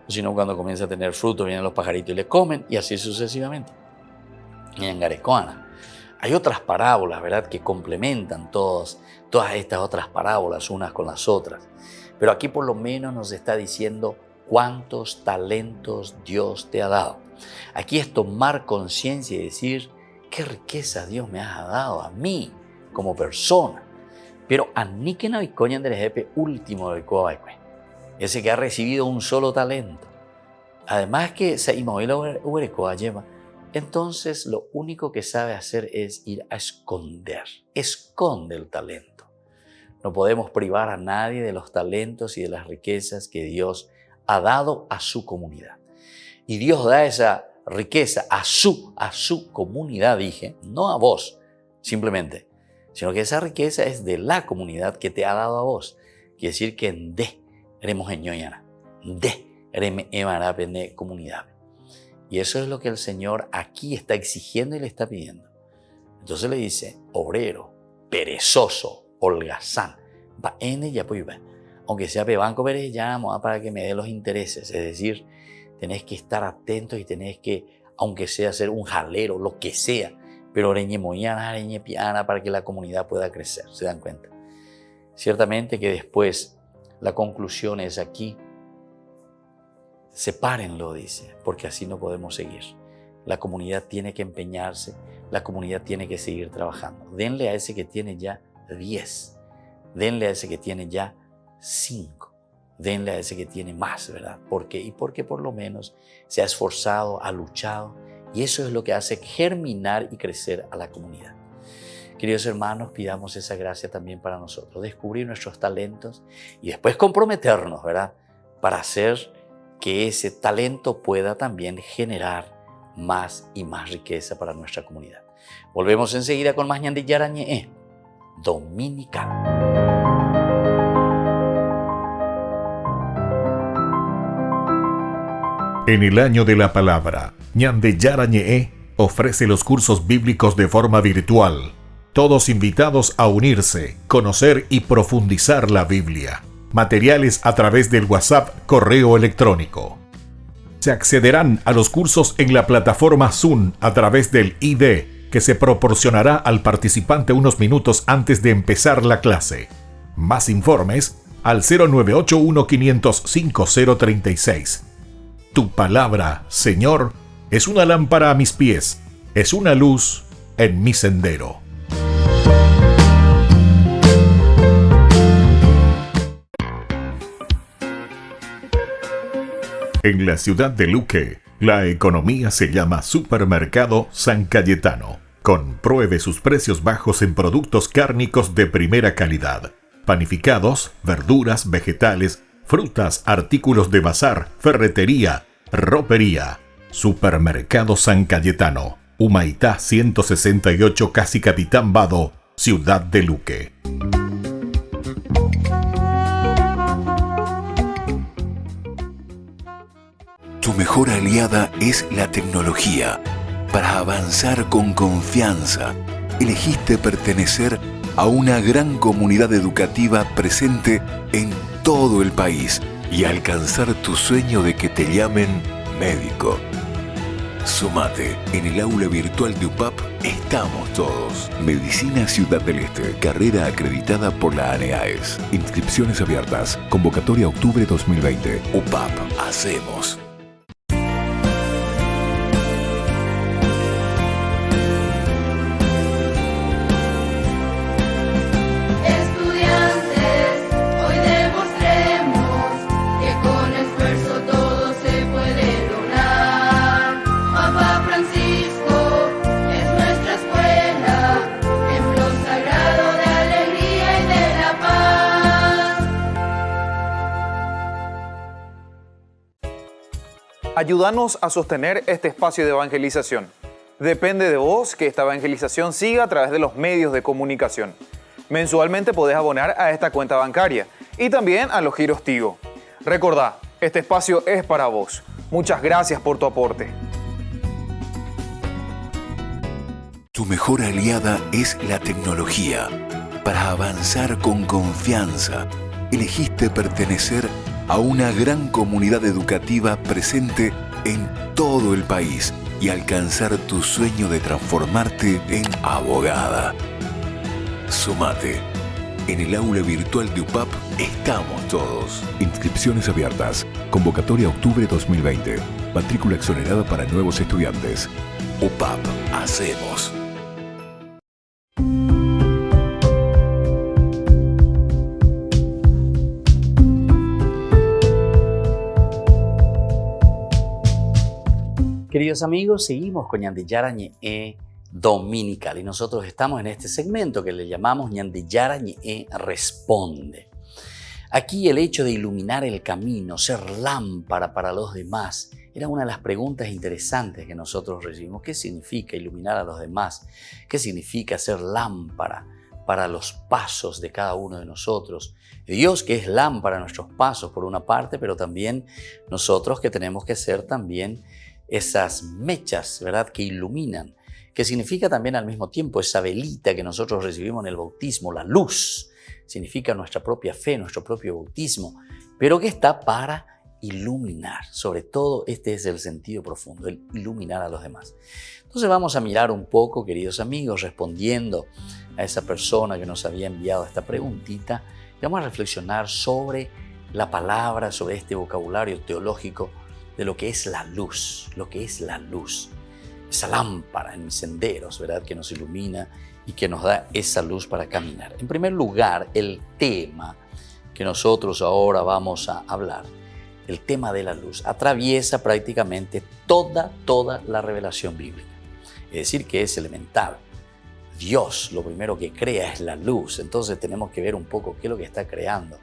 o si no, cuando comienza a tener fruto, vienen los pajaritos y le comen, y así sucesivamente. Hay otras parábolas, ¿verdad?, que complementan todas estas otras parábolas unas con las otras. Pero aquí por lo menos nos está diciendo cuántos talentos Dios te ha dado. Aquí es tomar conciencia y decir, qué riqueza Dios me ha dado a mí como persona. Pero a ni que no hay coña del jefe último del coaicue, ese que ha recibido un solo talento. Además que se lleva, entonces lo único que sabe hacer es ir a esconder. Esconde el talento. No podemos privar a nadie de los talentos y de las riquezas que Dios ha dado a su comunidad. Y Dios da esa riqueza a su comunidad, dije, no a vos, simplemente, sino que esa riqueza es de la comunidad que te ha dado a vos. Quiere decir que en de eremos ñoñana, de ereme emarapene comunidad. Y eso es lo que el Señor aquí está exigiendo y le está pidiendo. Entonces le dice, obrero, perezoso, holgazán, va en ya pues va. Aunque sea pebanco perejamo para que me dé los intereses, es decir, tenés que estar atentos y tenés que, aunque sea hacer un jalero, lo que sea, pero oreñe moyana, oreñe piana para que la comunidad pueda crecer, ¿se dan cuenta? Ciertamente que después la conclusión es aquí, sepárenlo, dice, porque así no podemos seguir. La comunidad tiene que empeñarse, la comunidad tiene que seguir trabajando. Denle a ese que tiene ya 10, denle a ese que tiene ya 5, denle a ese que tiene más, ¿verdad? ¿Por qué? Y porque por lo menos se ha esforzado, ha luchado, y eso es lo que hace germinar y crecer a la comunidad. Queridos hermanos, pidamos esa gracia también para nosotros, descubrir nuestros talentos y después comprometernos, ¿verdad? Para hacer que ese talento pueda también generar más y más riqueza para nuestra comunidad. Volvemos enseguida con más Ñande Yarañe Dominical. En el año de la palabra, Ñande Yarañe ofrece los cursos bíblicos de forma virtual. Todos invitados a unirse, conocer y profundizar la Biblia. Materiales a través del WhatsApp, correo electrónico. Se accederán a los cursos en la plataforma Zoom a través del ID que se proporcionará al participante unos minutos antes de empezar la clase. Más informes al 0981-500-5036. Tu palabra, Señor, es una lámpara a mis pies, es una luz en mi sendero. En la ciudad de Luque, la economía se llama Supermercado San Cayetano. Compruebe sus precios bajos en productos cárnicos de primera calidad. Panificados, verduras, vegetales, frutas, artículos de bazar, ferretería, ropería. Supermercado San Cayetano, Humaitá 168, Casi Capitán Vado, ciudad de Luque. Tu mejor aliada es la tecnología. Para avanzar con confianza, elegiste pertenecer a una gran comunidad educativa presente en todo el país y alcanzar tu sueño de que te llamen médico. Sumate, en el aula virtual de UPAP estamos todos. Medicina Ciudad del Este, carrera acreditada por la ANEAES. Inscripciones abiertas, convocatoria octubre 2020. UPAP, hacemos. Ayúdanos a sostener este espacio de evangelización. Depende de vos que esta evangelización siga a través de los medios de comunicación. Mensualmente podés abonar a esta cuenta bancaria y también a los giros Tigo. Recordá, este espacio es para vos. Muchas gracias por tu aporte. Tu mejor aliada es la tecnología. Para avanzar con confianza, elegiste pertenecer a una gran comunidad educativa presente en todo el país y alcanzar tu sueño de transformarte en abogada. Sumate. En el aula virtual de UPAP estamos todos. Inscripciones abiertas. Convocatoria octubre 2020. Matrícula exonerada para nuevos estudiantes. UPAP, hacemos. Queridos amigos, seguimos con Ñandillara Ñe'e Dominical y nosotros estamos en este segmento que le llamamos Ñandillara Ñe'e Responde. Aquí el hecho de iluminar el camino, ser lámpara para los demás, era una de las preguntas interesantes que nosotros recibimos. ¿Qué significa iluminar a los demás? ¿Qué significa ser lámpara para los pasos de cada uno de nosotros? Dios que es lámpara a nuestros pasos por una parte, pero también nosotros que tenemos que ser también esas mechas, ¿verdad?, que iluminan, que significa también al mismo tiempo esa velita que nosotros recibimos en el bautismo, la luz, significa nuestra propia fe, nuestro propio bautismo, pero que está para iluminar. Sobre todo este es el sentido profundo, el iluminar a los demás. Entonces vamos a mirar un poco, queridos amigos, respondiendo a esa persona que nos había enviado esta preguntita, y vamos a reflexionar sobre la palabra, sobre este vocabulario teológico de lo que es la luz, esa lámpara en mis senderos, ¿verdad?, que nos ilumina y que nos da esa luz para caminar. En primer lugar, el tema que nosotros ahora vamos a hablar, el tema de la luz, atraviesa prácticamente toda la revelación bíblica. Es decir, que es elemental. Dios lo primero que crea es la luz, entonces tenemos que ver un poco qué es lo que está creando.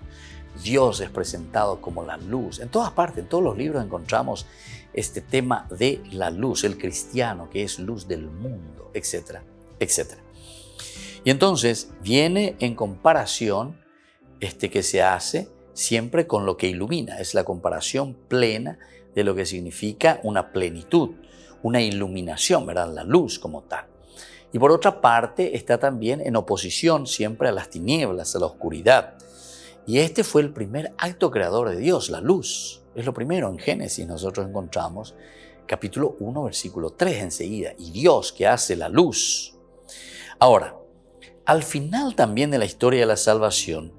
Dios es presentado como la luz. En todas partes, en todos los libros encontramos este tema de la luz, el cristiano que es luz del mundo, etcétera, etcétera. Y entonces viene en comparación que se hace siempre con lo que ilumina. Es la comparación plena de lo que significa una plenitud, una iluminación, ¿verdad?, la luz como tal. Y por otra parte está también en oposición siempre a las tinieblas, a la oscuridad. Y este fue el primer acto creador de Dios, la luz. Es lo primero. En Génesis nosotros encontramos capítulo 1, versículo 3 enseguida. Y Dios que hace la luz. Ahora, al final también de la historia de la salvación,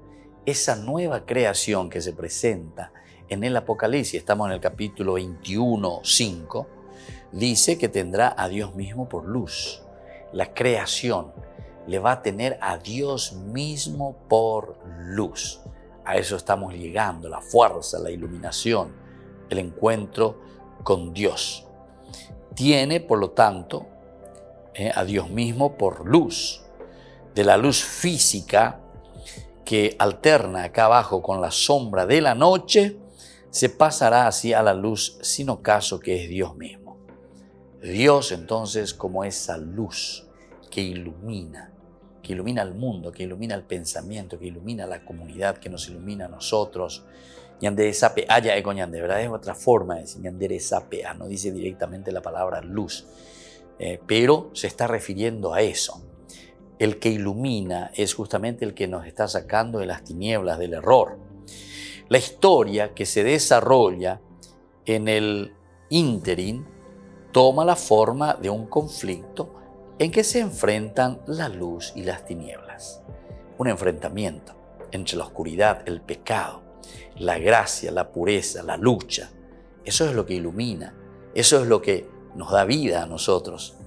esa nueva creación que se presenta en el Apocalipsis, estamos en el capítulo 21, 5, dice que tendrá a Dios mismo por luz. La creación le va a tener a Dios mismo por luz. A eso estamos llegando, la fuerza, la iluminación, el encuentro con Dios. Tiene, por lo tanto, a Dios mismo por luz. De la luz física que alterna acá abajo con la sombra de la noche, se pasará así a la luz sin ocaso que es Dios mismo. Dios entonces como esa luz que ilumina al mundo, que ilumina el pensamiento, que ilumina la comunidad, que nos ilumina a nosotros. Ñandere ¿verdad? Es otra forma de decir Ñandere no dice directamente la palabra luz. pero se está refiriendo a eso. El que ilumina es justamente el que nos está sacando de las tinieblas del error. La historia que se desarrolla en el ínterin toma la forma de un conflicto en que se enfrentan la luz y las tinieblas. Un enfrentamiento entre la oscuridad, el pecado, la gracia, la pureza, la lucha. Eso es lo que ilumina, eso es lo que nos da vida a nosotros.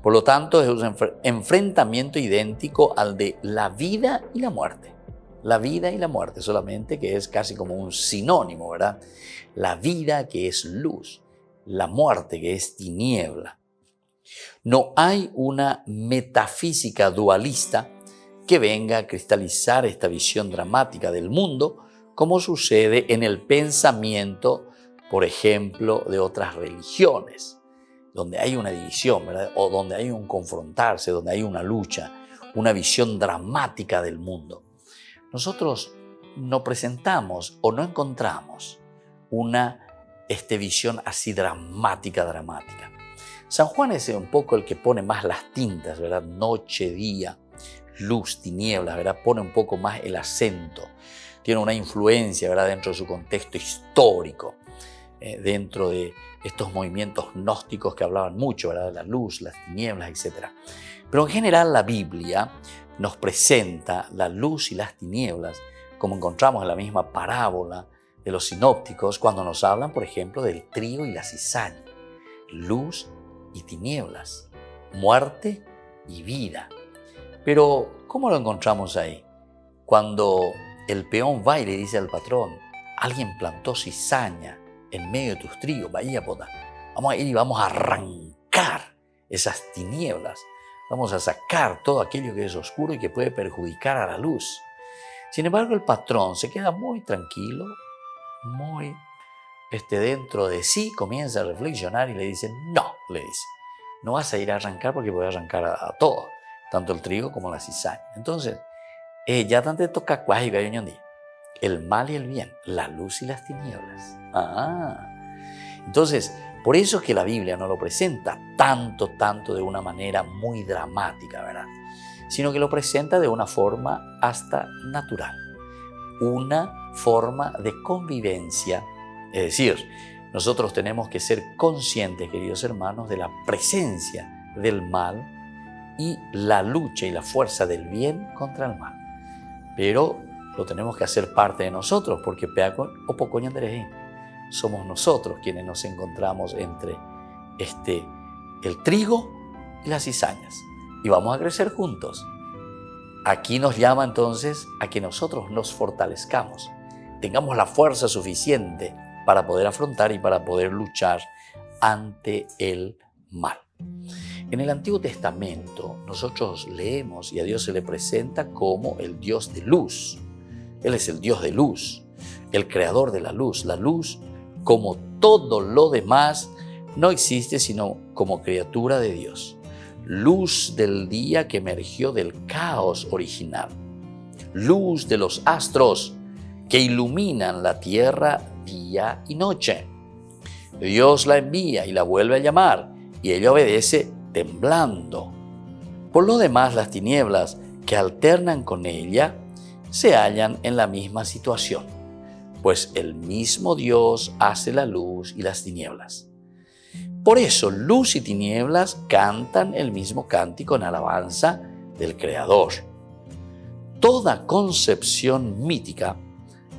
Por lo tanto, es un enfrentamiento idéntico al de la vida y la muerte. La vida y la muerte, solamente que es casi como un sinónimo, ¿verdad? La vida, que es luz, la muerte, que es tiniebla. No hay una metafísica dualista que venga a cristalizar esta visión dramática del mundo, como sucede en el pensamiento, por ejemplo, de otras religiones, donde hay una división, ¿verdad? O donde hay un confrontarse, donde hay una lucha, una visión dramática del mundo. Nosotros no presentamos o no encontramos una visión así dramática. San Juan es un poco el que pone más las tintas, ¿verdad? Noche, día, luz, tinieblas, ¿verdad? Pone un poco más el acento. Tiene una influencia, ¿verdad? Dentro de su contexto histórico, dentro de estos movimientos gnósticos que hablaban mucho, ¿verdad? De la luz, las tinieblas, etc. Pero en general la Biblia nos presenta la luz y las tinieblas, como encontramos en la misma parábola de los sinópticos, cuando nos hablan, por ejemplo, del trigo y la cizaña. Luz y tinieblas, muerte y vida. Pero, ¿cómo lo encontramos ahí? Cuando el peón va y le dice al patrón: alguien plantó cizaña en medio de tus trigos, vaya pota, vamos a ir y vamos a arrancar esas tinieblas, vamos a sacar todo aquello que es oscuro y que puede perjudicar a la luz. Sin embargo, el patrón se queda muy tranquilo, muy dentro de sí, comienza a reflexionar y le dice: no vas a ir a arrancar porque voy a arrancar a todo, tanto el trigo como la cizaña. Entonces, ya tanto toca cuaji gayoñondi, el mal y el bien, la luz y las tinieblas. Entonces, por eso es que la Biblia no lo presenta tanto de una manera muy dramática, ¿verdad? Sino que lo presenta de una forma hasta natural, una forma de convivencia. Es decir, nosotros tenemos que ser conscientes, queridos hermanos, de la presencia del mal y la lucha y la fuerza del bien contra el mal. Pero lo tenemos que hacer parte de nosotros, porque somos nosotros quienes nos encontramos entre el trigo y las cizañas, y vamos a crecer juntos. Aquí nos llama entonces a que nosotros nos fortalezcamos, tengamos la fuerza suficiente para poder afrontar y para poder luchar ante el mal. En el Antiguo Testamento nosotros leemos y a Dios se le presenta como el Dios de luz. Él es el Dios de luz, el creador de la luz. La luz, como todo lo demás, no existe sino como criatura de Dios. Luz del día que emergió del caos original. Luz de los astros que iluminan la tierra día y noche. Dios la envía y la vuelve a llamar, y ella obedece temblando. Por lo demás, las tinieblas que alternan con ella se hallan en la misma situación, pues el mismo Dios hace la luz y las tinieblas. Por eso, luz y tinieblas cantan el mismo cántico en alabanza del Creador. Toda concepción mítica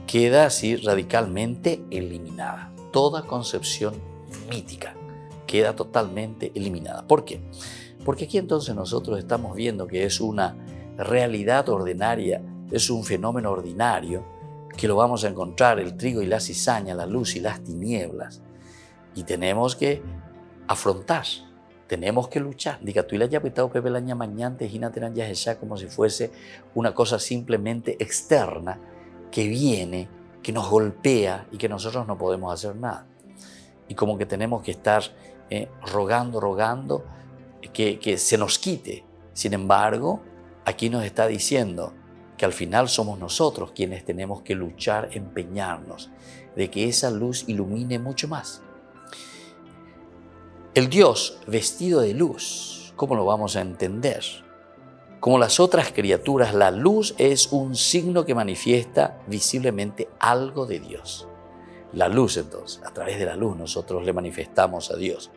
queda así radicalmente eliminada. Toda concepción mítica queda totalmente eliminada. ¿Por qué? Porque aquí entonces nosotros estamos viendo que es una realidad ordinaria, es un fenómeno ordinario, que lo vamos a encontrar, el trigo y la cizaña, la luz y las tinieblas. Y tenemos que afrontar, tenemos que luchar. Como si fuese una cosa simplemente externa que viene, que nos golpea y que nosotros no podemos hacer nada. Y como que tenemos que estar rogando que se nos quite. Sin embargo, aquí nos está diciendo que al final somos nosotros quienes tenemos que luchar, empeñarnos de que esa luz ilumine mucho más. El Dios vestido de luz, ¿cómo lo vamos a entender? Como las otras criaturas, la luz es un signo que manifiesta visiblemente algo de Dios. La luz, entonces, a través de la luz nosotros le manifestamos a Dios.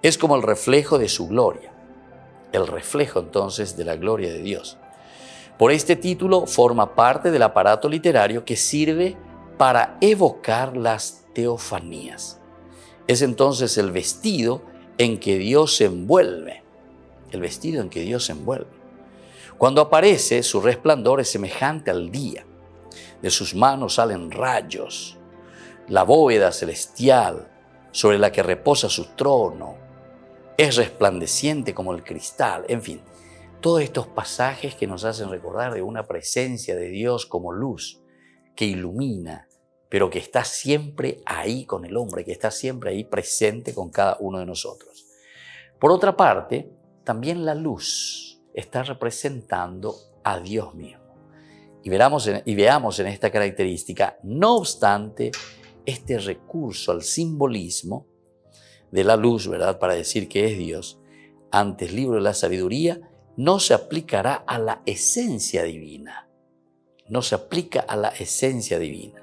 Es como el reflejo de su gloria, el reflejo entonces de la gloria de Dios. Por este título forma parte del aparato literario que sirve para evocar las teofanías. Es entonces el vestido en que Dios se envuelve, el vestido en que Dios se envuelve. Cuando aparece, su resplandor es semejante al día. De sus manos salen rayos. La bóveda celestial sobre la que reposa su trono es resplandeciente como el cristal. En fin, todos estos pasajes que nos hacen recordar de una presencia de Dios como luz que ilumina, pero que está siempre ahí con el hombre, que está siempre ahí presente con cada uno de nosotros. Por otra parte, también la luz está representando a Dios mismo. Y veamos en esta característica, no obstante, este recurso al simbolismo de la luz, ¿verdad?, para decir que es Dios, ante el libro de la sabiduría, no se aplicará a la esencia divina. No se aplica a la esencia divina.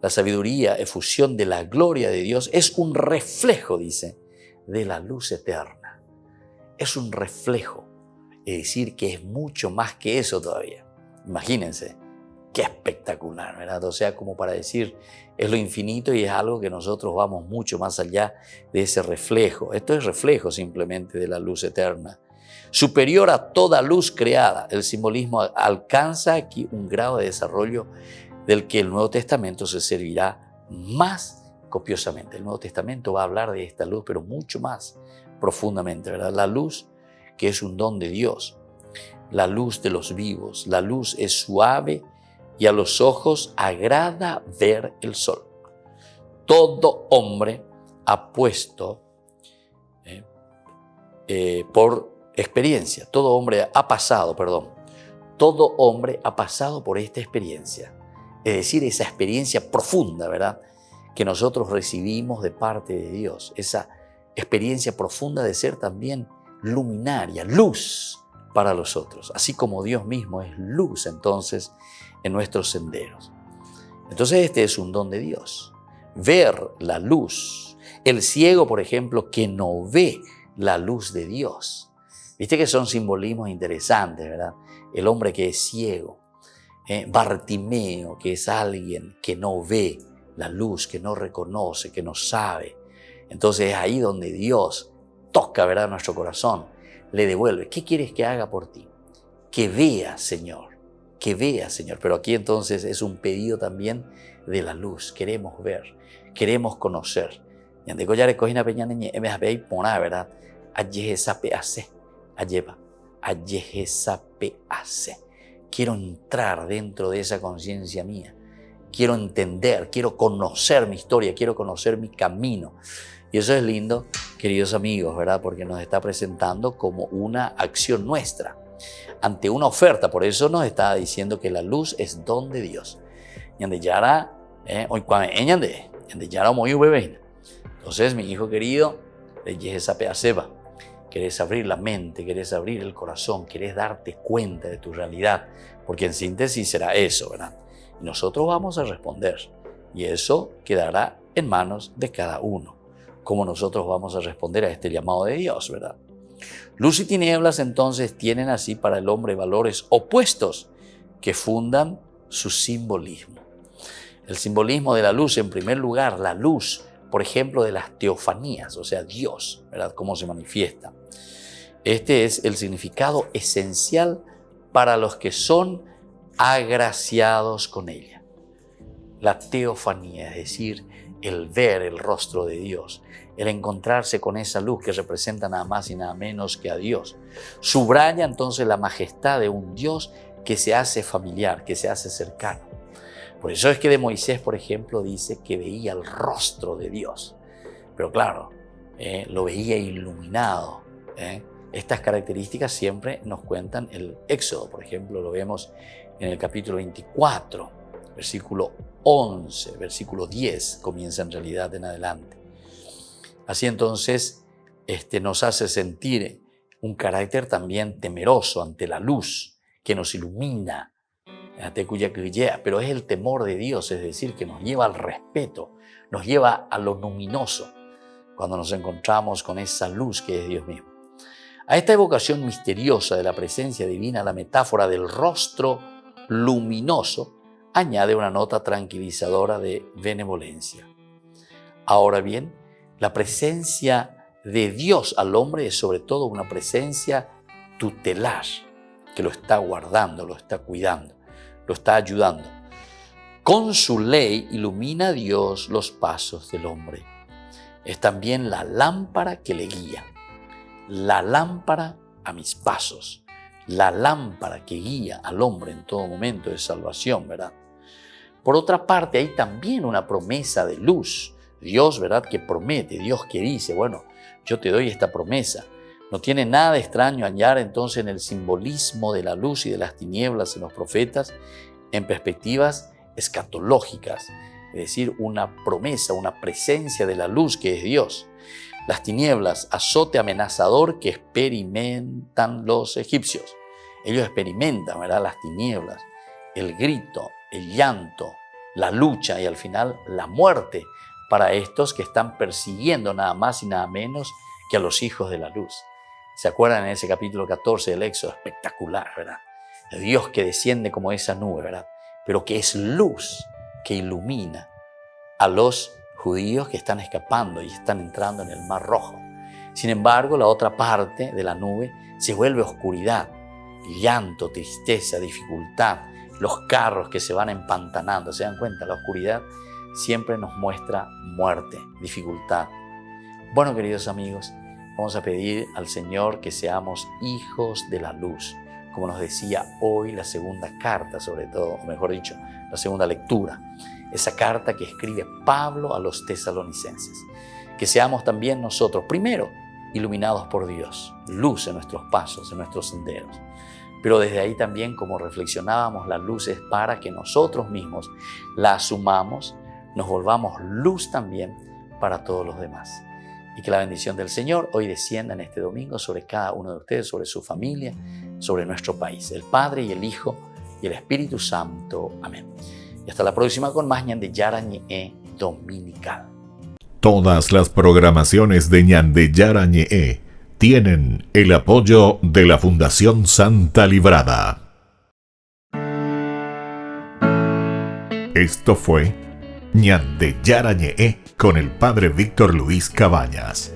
La sabiduría, efusión de la gloria de Dios, es un reflejo, dice, de la luz eterna. Es un reflejo. Es decir, que es mucho más que eso todavía. Imagínense, qué espectacular, ¿verdad? O sea, como para decir, es lo infinito y es algo que nosotros vamos mucho más allá de ese reflejo. Esto es reflejo simplemente de la luz eterna. Superior a toda luz creada. El simbolismo alcanza aquí un grado de desarrollo del que el Nuevo Testamento se servirá más copiosamente. El Nuevo Testamento va a hablar de esta luz, pero mucho más profundamente, ¿verdad? La luz que es un don de Dios, la luz de los vivos. La luz es suave y a los ojos agrada ver el sol. Todo hombre ha puesto, por experiencia, todo hombre ha pasado por esta experiencia. Es decir, esa experiencia profunda, ¿verdad?, que nosotros recibimos de parte de Dios. Esa experiencia profunda de ser también luminaria, luz para los otros, así como Dios mismo es luz entonces en nuestros senderos. Entonces este es un don de Dios, ver la luz. El ciego, por ejemplo, que no ve la luz de Dios. Viste que son simbolismos interesantes, ¿verdad? El hombre que es ciego, Bartimeo, que es alguien que no ve la luz, que no reconoce, que no sabe. Entonces es ahí donde Dios toca, ¿verdad?, nuestro corazón, le devuelve. ¿Qué quieres que haga por ti? Que vea, Señor, que vea, Señor. Pero aquí entonces es un pedido también de la luz. Queremos ver, queremos conocer. ¿Verdad? Quiero entrar dentro de esa conciencia mía. Quiero entender, quiero conocer mi historia, quiero conocer mi camino. Y eso es lindo, queridos amigos, ¿verdad? Porque nos está presentando como una acción nuestra ante una oferta. Por eso nos está diciendo que la luz es don de Dios. Entonces, mi hijo querido, querés abrir la mente, querés abrir el corazón, querés darte cuenta de tu realidad, porque en síntesis será eso, ¿verdad? Y nosotros vamos a responder, y eso quedará en manos de cada uno. Cómo nosotros vamos a responder a este llamado de Dios, ¿verdad? Luz y tinieblas entonces tienen así para el hombre valores opuestos que fundan su simbolismo. El simbolismo de la luz, en primer lugar, la luz, por ejemplo, de las teofanías, o sea, Dios, ¿verdad?, cómo se manifiesta. Este es el significado esencial para los que son agraciados con ella. La teofanía, es decir, el ver el rostro de Dios, el encontrarse con esa luz que representa nada más y nada menos que a Dios. Subraya entonces la majestad de un Dios que se hace familiar, que se hace cercano. Por eso es que de Moisés, por ejemplo, dice que veía el rostro de Dios. Pero claro, lo veía iluminado. Estas características siempre nos cuentan el Éxodo. Por ejemplo, lo vemos en el capítulo 24, versículo 11, versículo 10, comienza en realidad en adelante. Así entonces, nos hace sentir un carácter también temeroso ante la luz que nos ilumina, pero es el temor de Dios, es decir, que nos lleva al respeto, nos lleva a lo luminoso, cuando nos encontramos con esa luz que es Dios mismo. A esta evocación misteriosa de la presencia divina, la metáfora del rostro luminoso añade una nota tranquilizadora de benevolencia. Ahora bien, la presencia de Dios al hombre es sobre todo una presencia tutelar, que lo está guardando, lo está cuidando, lo está ayudando. Con su ley ilumina Dios los pasos del hombre. Es también la lámpara que le guía, la lámpara a mis pasos, la lámpara que guía al hombre en todo momento de salvación, ¿verdad? Por otra parte, hay también una promesa de luz. Dios, ¿verdad?, que promete, Dios que dice, bueno, yo te doy esta promesa. No tiene nada de extraño hallar entonces en el simbolismo de la luz y de las tinieblas en los profetas en perspectivas escatológicas, es decir, una promesa, una presencia de la luz que es Dios. Las tinieblas, azote amenazador que experimentan los egipcios. Ellos experimentan, ¿verdad?, las tinieblas, el grito, el llanto, la lucha y al final la muerte para estos que están persiguiendo nada más y nada menos que a los hijos de la luz. ¿Se acuerdan en ese capítulo 14 del Éxodo? Espectacular, ¿verdad? Dios que desciende como esa nube, ¿verdad? Pero que es luz que ilumina a los judíos que están escapando y están entrando en el Mar Rojo. Sin embargo, la otra parte de la nube se vuelve oscuridad, llanto, tristeza, dificultad, los carros que se van empantanando. ¿Se dan cuenta? La oscuridad siempre nos muestra muerte, dificultad. Bueno, queridos amigos, vamos a pedir al Señor que seamos hijos de la luz, como nos decía hoy la segunda carta, sobre todo, o mejor dicho, la segunda lectura, esa carta que escribe Pablo a los tesalonicenses. Que seamos también nosotros, primero, iluminados por Dios, luz en nuestros pasos, en nuestros senderos. Pero desde ahí también, como reflexionábamos, la luz es para que nosotros mismos la asumamos, nos volvamos luz también para todos los demás. Y que la bendición del Señor hoy descienda en este domingo sobre cada uno de ustedes, sobre su familia, sobre nuestro país, el Padre y el Hijo y el Espíritu Santo. Amén. Y hasta la próxima con más Ñan de Yara Ñe'e Dominical. Todas las programaciones de Ñan de Yara Ñe'e tienen el apoyo de la Fundación Santa Librada. Esto fue Ñan de Yara Ñe'e con el Padre Víctor Luis Cabañas.